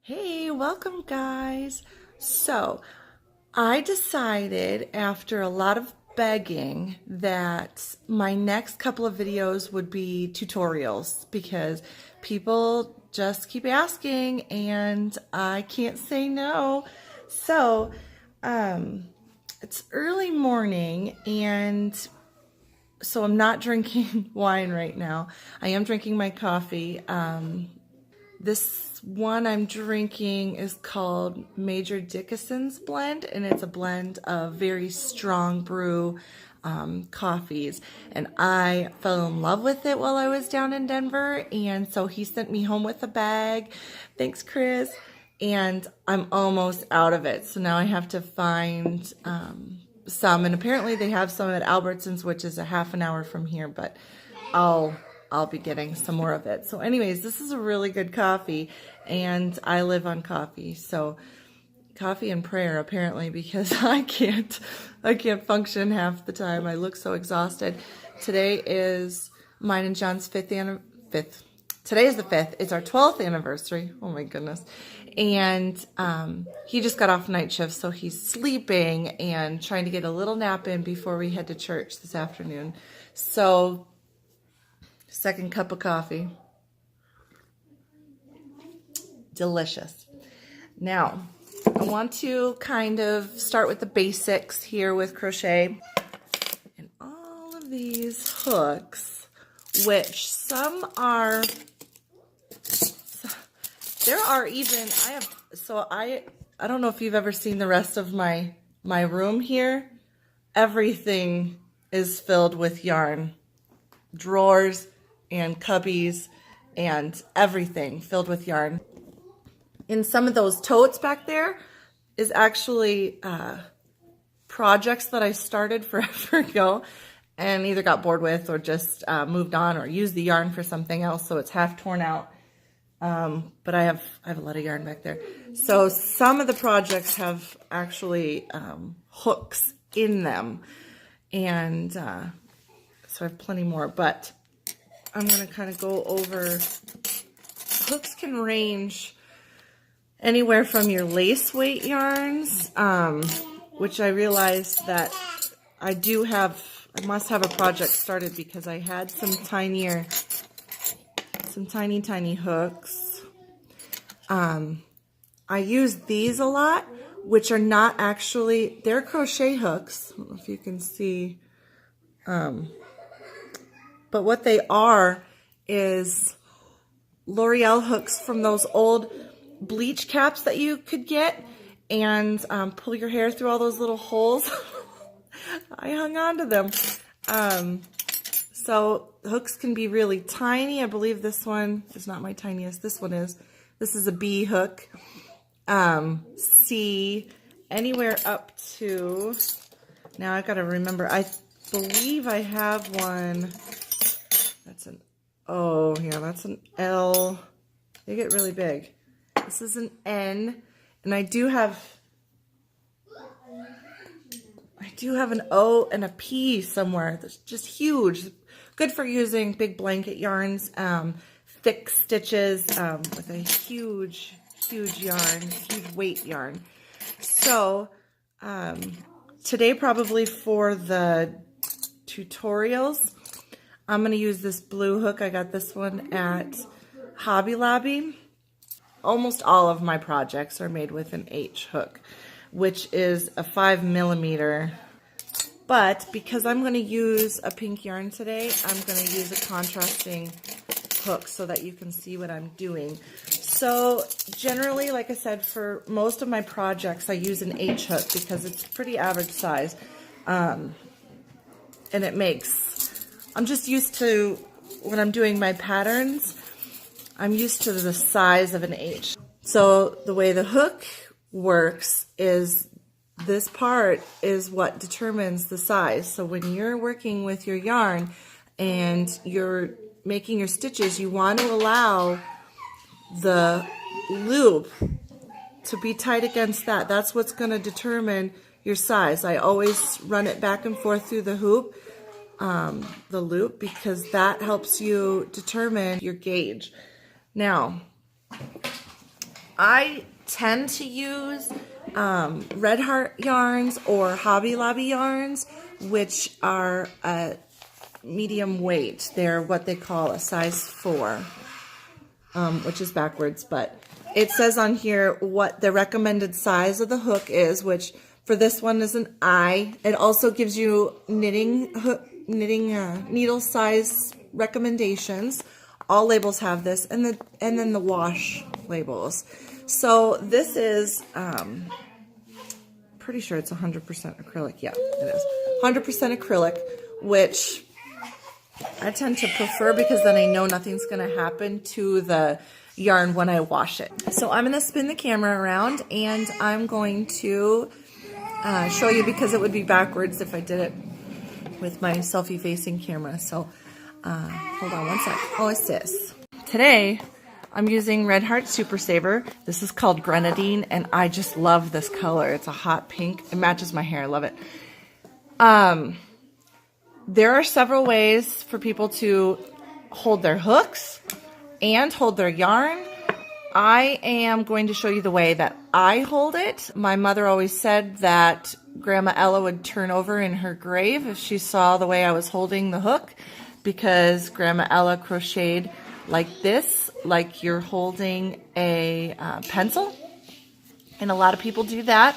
Hey, welcome guys. So I decided after a lot of begging that my next couple of videos would be tutorials because people just keep asking and I can't say no. So it's early morning and so I'm not drinking wine right now. I am drinking my coffee. This one I'm drinking is called Major Dickinson's blend, and it's a blend of very strong brew coffees. And I fell in love with it while I was down in Denver, and so he sent me home with a bag. Thanks, Chris. And I'm almost out of it, so now I have to find some. And apparently they have some at Albertsons, which is a half an hour from here, but I'll be getting some more of it. So anyways, this is a really good coffee and I live on coffee. So coffee and prayer apparently, because I can't function half the time. I look so exhausted. Today is mine and John's Today is the 5th. It's our 12th anniversary. Oh my goodness. And he just got off night shift, so he's sleeping and trying to get a little nap in before we head to church this afternoon. So second cup of coffee. Delicious. Now, I want to kind of start with the basics here with crochet. And all of these hooks, which some are, there are even, I don't know if you've ever seen the rest of my room here. Everything is filled with yarn. Drawers and cubbies and everything filled with yarn. In some of those totes back there is actually projects that I started forever ago and either got bored with or just moved on or used the yarn for something else, so it's half torn out. But I have a lot of yarn back there. So some of the projects have actually hooks in them, and so I have plenty more, but I'm going to kind of go over. Hooks can range anywhere from your lace weight yarns, which I realized that I must have a project started because I had some tiny hooks. I use these a lot, which are not actually, they're crochet hooks. I don't know if you can see. But what they are is L'Oreal hooks from those old bleach caps that you could get and pull your hair through all those little holes. I hung on to them. So hooks can be really tiny. I believe this one is not my tiniest. This one is. This is a B hook. C, anywhere up to, now I've got to remember, I believe I have one. That's an O, yeah, that's an L. They get really big. This is an N, and I do have an O and a P somewhere that's just huge. Good for using big blanket yarns, thick stitches with a huge yarn, huge weight yarn. So today probably for the tutorials, I'm going to use this blue hook. I got this one at Hobby Lobby. Almost all of my projects are made with an H hook, which is a 5mm. But because I'm going to use a pink yarn today, I'm going to use a contrasting hook so that you can see what I'm doing. So generally, like I said, for most of my projects, I use an H hook because it's pretty average size. And it makes, I'm just used to, when I'm doing my patterns, I'm used to the size of an H. So the way the hook works is this part is what determines the size. So when you're working with your yarn and you're making your stitches, you want to allow the loop to be tight against that. That's what's going to determine your size. I always run it back and forth through the hoop, the loop, because that helps you determine your gauge. Now, I tend to use Red Heart yarns or Hobby Lobby yarns, which are a medium weight. They're what they call a size 4, which is backwards, but it says on here what the recommended size of the hook is, which for this one is an I. It also gives you knitting needle size recommendations. All labels have this, and then the wash labels. So this is pretty sure it's 100% acrylic. Yeah, it is 100% acrylic, which I tend to prefer because then I know nothing's going to happen to the yarn when I wash it. So I'm going to spin the camera around, and I'm going to show you, because it would be backwards if I did it with my selfie facing camera. So hold on one sec. Oh, it's this. Today I'm using Red Heart Super Saver. This is called Grenadine, and I just love this color. It's a hot pink. It matches my hair. I love it. There are several ways for people to hold their hooks and hold their yarn. I am going to show you the way that I hold it. My mother always said that Grandma Ella would turn over in her grave if she saw the way I was holding the hook, because Grandma Ella crocheted like this, like you're holding a pencil. And a lot of people do that.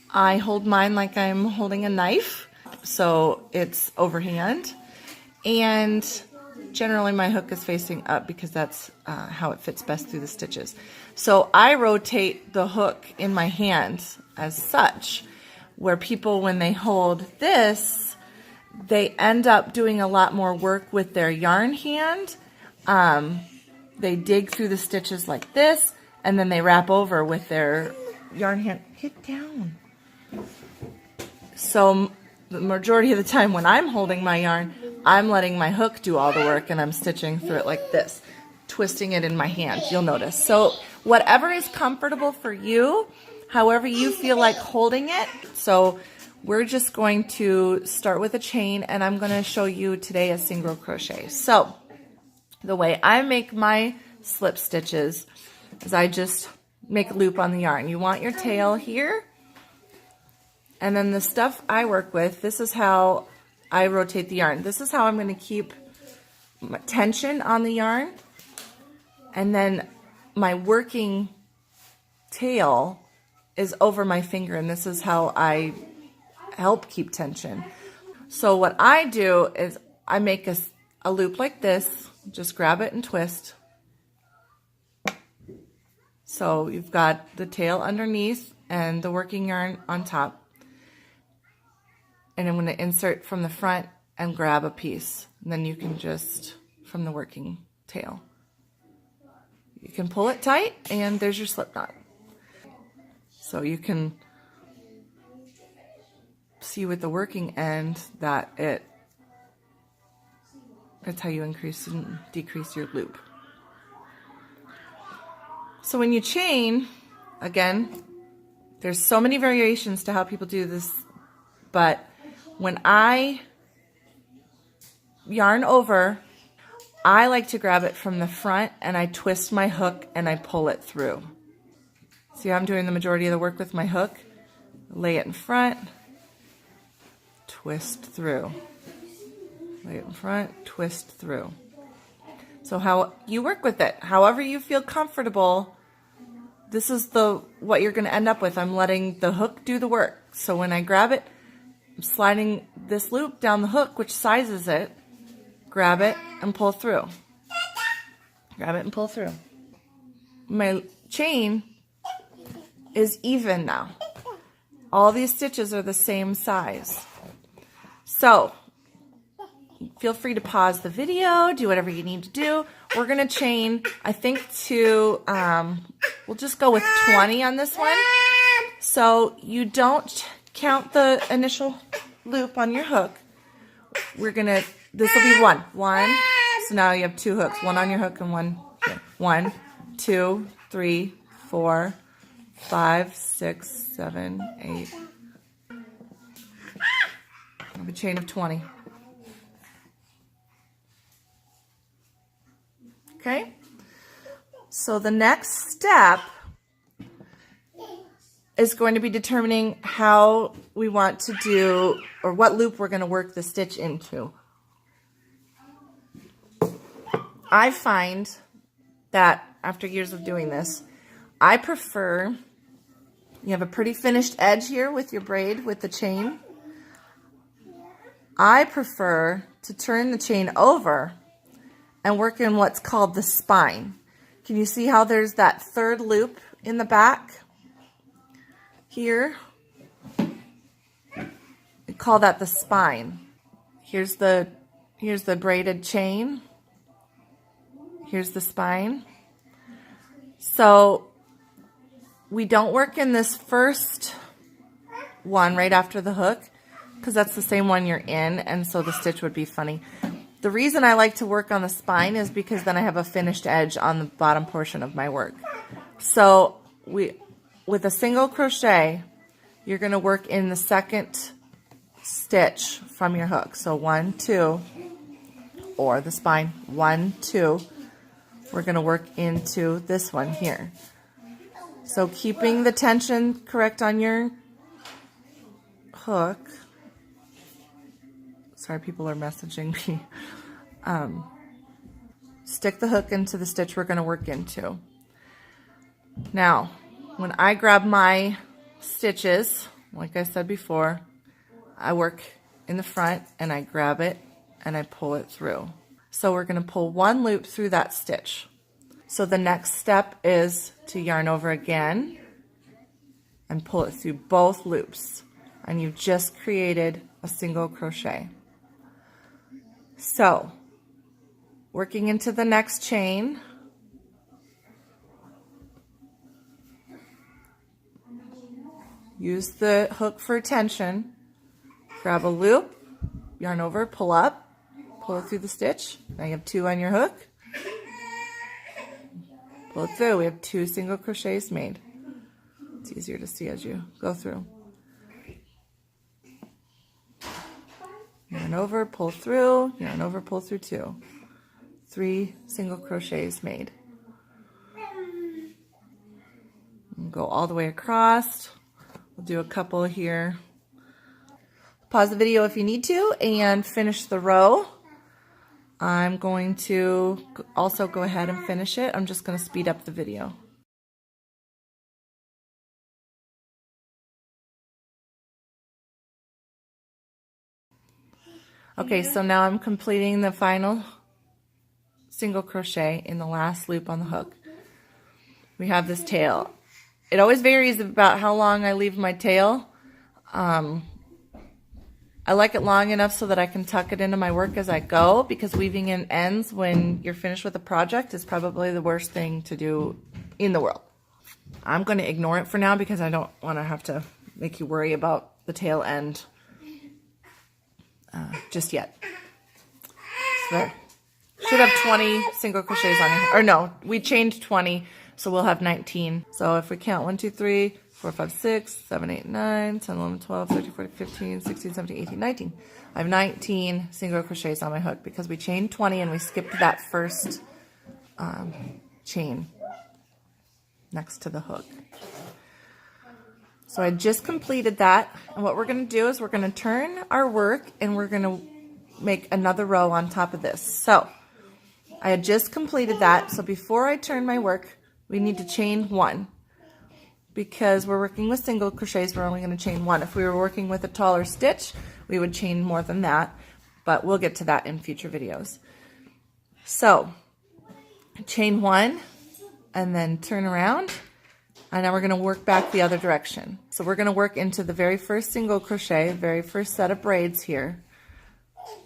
I hold mine like I'm holding a knife, so it's overhand. And generally my hook is facing up because that's how it fits best through the stitches. So I rotate the hook in my hand as such, where people, when they hold this, they end up doing a lot more work with their yarn hand. They dig through the stitches like this, and then they wrap over with their yarn hand. Get down. So the majority of the time when I'm holding my yarn, I'm letting my hook do all the work, and I'm stitching through it like this, twisting it in my hand, you'll notice. So whatever is comfortable for you, however you feel like holding it. So we're just going to start with a chain, and I'm going to show you today a single crochet. So the way I make my slip stitches is I just make a loop on the yarn. You want your tail here, and then the stuff I work with, this is how I rotate the yarn. This is how I'm going to keep my tension on the yarn, and then my working tail is over my finger, and this is how I help keep tension. So what I do is I make a loop like this, just grab it and twist. So you've got the tail underneath and the working yarn on top. And I'm going to insert from the front and grab a piece. And then you can just, from the working tail, you can pull it tight, and there's your slip knot. So you can see with the working end that it's how you increase and decrease your loop. So when you chain, again, there's so many variations to how people do this, but when I yarn over, I like to grab it from the front, and I twist my hook and I pull it through. See how I'm doing the majority of the work with my hook? Lay it in front, twist through. Lay it in front, twist through. So how you work with it, however you feel comfortable, this is what you're going to end up with. I'm letting the hook do the work. So when I grab it, I'm sliding this loop down the hook, which sizes it, grab it and pull through. Grab it and pull through. My chain is even now. All these stitches are the same size. So feel free to pause the video, do whatever you need to do. We're going to chain, I think, to, we'll just go with 20 on this one. So you don't count the initial loop on your hook. We're going to, this will be one. So now you have 2 hooks, one on your hook and one here. 1, 2, 3, 4, 5, 6, 7, 8. I have a chain of 20. Okay, so the next step is going to be determining how we want to do, or what loop we're going to work the stitch into. I find that after years of doing this, I prefer, you have a pretty finished edge here with your braid with the chain. I prefer to turn the chain over and work in what's called the spine. Can you see how there's that third loop in the back here? We call that the spine. Here's the braided chain. Here's the spine. So we don't work in this first one right after the hook because that's the same one you're in, and so the stitch would be funny. The reason I like to work on the spine is because then I have a finished edge on the bottom portion of my work. So with a single crochet, you're going to work in the second stitch from your hook. So 1, 2, or the spine, 1, 2. We're going to work into this one here. So keeping the tension correct on your hook. Sorry, people are messaging me. Stick the hook into the stitch we're going to work into. Now, when I grab my stitches, like I said before, I work in the front and I grab it and I pull it through. So we're going to pull one loop through that stitch. So the next step is to yarn over again and pull it through both loops. And you've just created a single crochet. So, working into the next chain, use the hook for tension, grab a loop, yarn over, pull up, pull it through the stitch. Now you have 2 on your hook. Pull it through. We have 2 single crochets made. It's easier to see as you go through. Yarn over, pull through, yarn over, pull through 2. 3 single crochets made. And go all the way across. We'll do a couple here. Pause the video if you need to and finish the row. I'm going to also go ahead and finish it. I'm just going to speed up the video. Okay, so now I'm completing the final single crochet in the last loop on the hook. We have this tail. It always varies about how long I leave my tail. I like it long enough so that I can tuck it into my work as I go, because weaving in ends when you're finished with a project is probably the worst thing to do in the world. I'm going to ignore it for now because I don't want to have to make you worry about the tail end just yet. So there. Should have 20 single crochets on it. Or no, we chained 20, so we'll have 19. So if we count 1, 2, 3, 4, 5, 6, 7, 8, 9, 10, 11, 12, 13, 14, 15, 16, 17, 18, 19. I have 19 single crochets on my hook because we chained 20 and we skipped that first chain next to the hook. So I just completed that, and what we're going to do is we're going to turn our work and we're going to make another row on top of this. So I had just completed that, so before I turn my work, we need to chain 1. Because we're working with single crochets, we're only going to chain 1. If we were working with a taller stitch, we would chain more than that, but we'll get to that in future videos. So chain 1 and then turn around. And now we're going to work back the other direction. So we're going to work into the very first single crochet, very first set of braids here,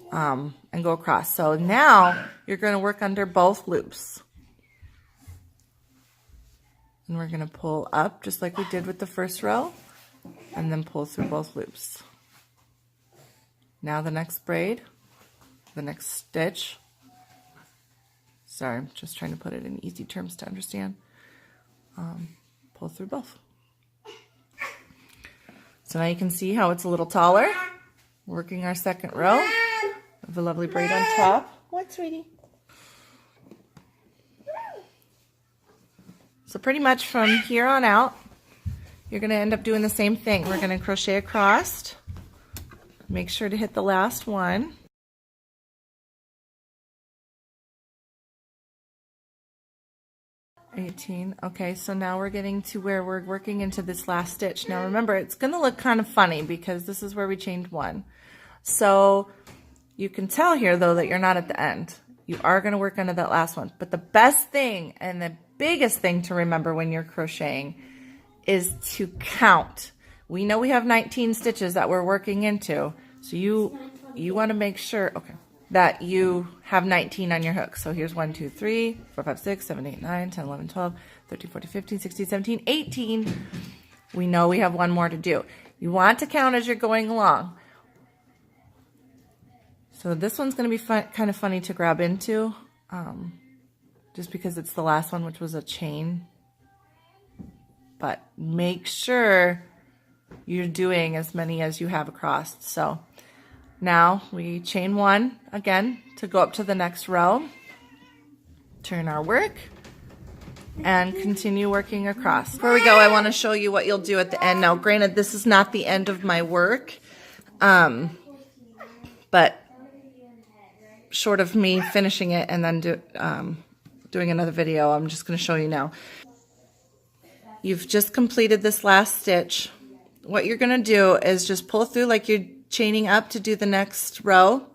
and go across. So now you're going to work under both loops. And we're going to pull up just like we did with the first row, and then pull through both loops. Now the next braid, the next stitch. Sorry, I'm just trying to put it in easy terms to understand. Pull through both. So now you can see how it's a little taller. Working our second row of a lovely braid on top. What, sweetie? So pretty much from here on out, you're going to end up doing the same thing. We're going to crochet across. Make sure to hit the last one. Okay, so now we're getting to where we're working into this last stitch. Now remember, it's going to look kind of funny because this is where we chained one. So you can tell here though that you're not at the end. You are going to work under that last one. But the best thing and the biggest thing to remember when you're crocheting is to count. We know we have 19 stitches that we're working into. So you want to make sure, okay, that you have 19 on your hook. So here's 1, 2, 3, 4, 5, 6, 7, 8, 9, 10, 11, 12, 13, 14, 15, 16, 17, 18. We know we have one more to do. You want to count as you're going along. So this one's going to be kind of funny to grab into, just because it's the last one, which was a chain. But make sure you're doing as many as you have across. So now we chain one again to go up to the next row, turn our work, and continue working across. Before we go, I want to show you what you'll do at the end. Now, granted, this is not the end of my work, but short of me finishing it and then doing another video, I'm just going to show you now. You've just completed this last stitch. What you're going to do is just pull through like you're chaining up to do the next row,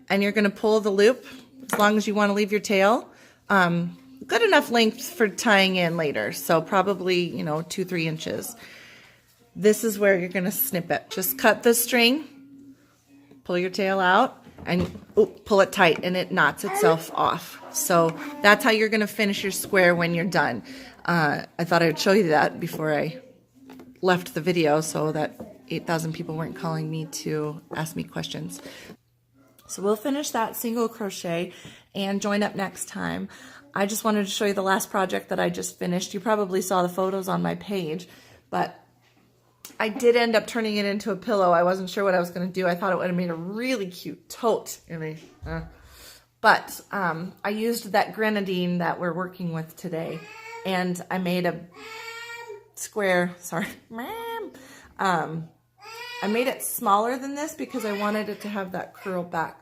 and you're going to pull the loop as long as you want to leave your tail. Good enough length for tying in later, so probably 2-3 inches. This is where you're going to snip it. Just cut the string, pull your tail out, and pull it tight, and it knots itself off. So that's how you're going to finish your square when you're done. I thought I would show you that before I left the video so that 8,000 people weren't calling me to ask me questions. So we'll finish that single crochet and join up next time. I just wanted to show you the last project that I just finished. You probably saw the photos on my page, but I did end up turning it into a pillow. I wasn't sure what I was going to do. I thought it would have made a really cute tote. But I used that grenadine that we're working with today, and I made a square, sorry, I made it smaller than this because I wanted it to have that curl back.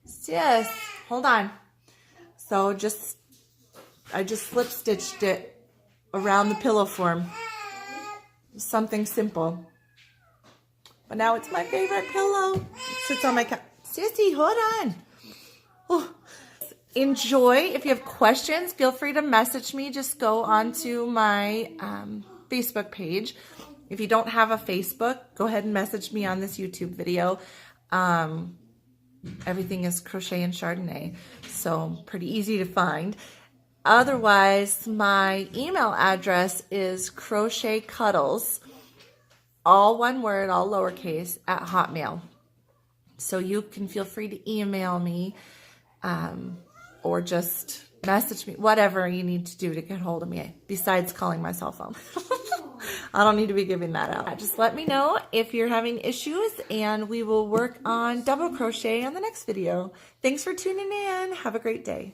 Sis, hold on. So I just slip stitched it around the pillow form. Something simple. But now it's my favorite pillow. It sits on my couch. Sissy, hold on. Oh. Enjoy. If you have questions, feel free to message me. Just go onto my Facebook page. If you don't have a Facebook, go ahead and message me on this YouTube video. Everything is Crochet and Chardonnay, so pretty easy to find. Otherwise, my email address is crochetcuddles, all one word, all lowercase, at Hotmail. So you can feel free to email me or just message me, whatever you need to do to get hold of me, besides calling my cell phone. I don't need to be giving that out. Just let me know if you're having issues, and we will work on double crochet on the next video. Thanks for tuning in. Have a great day.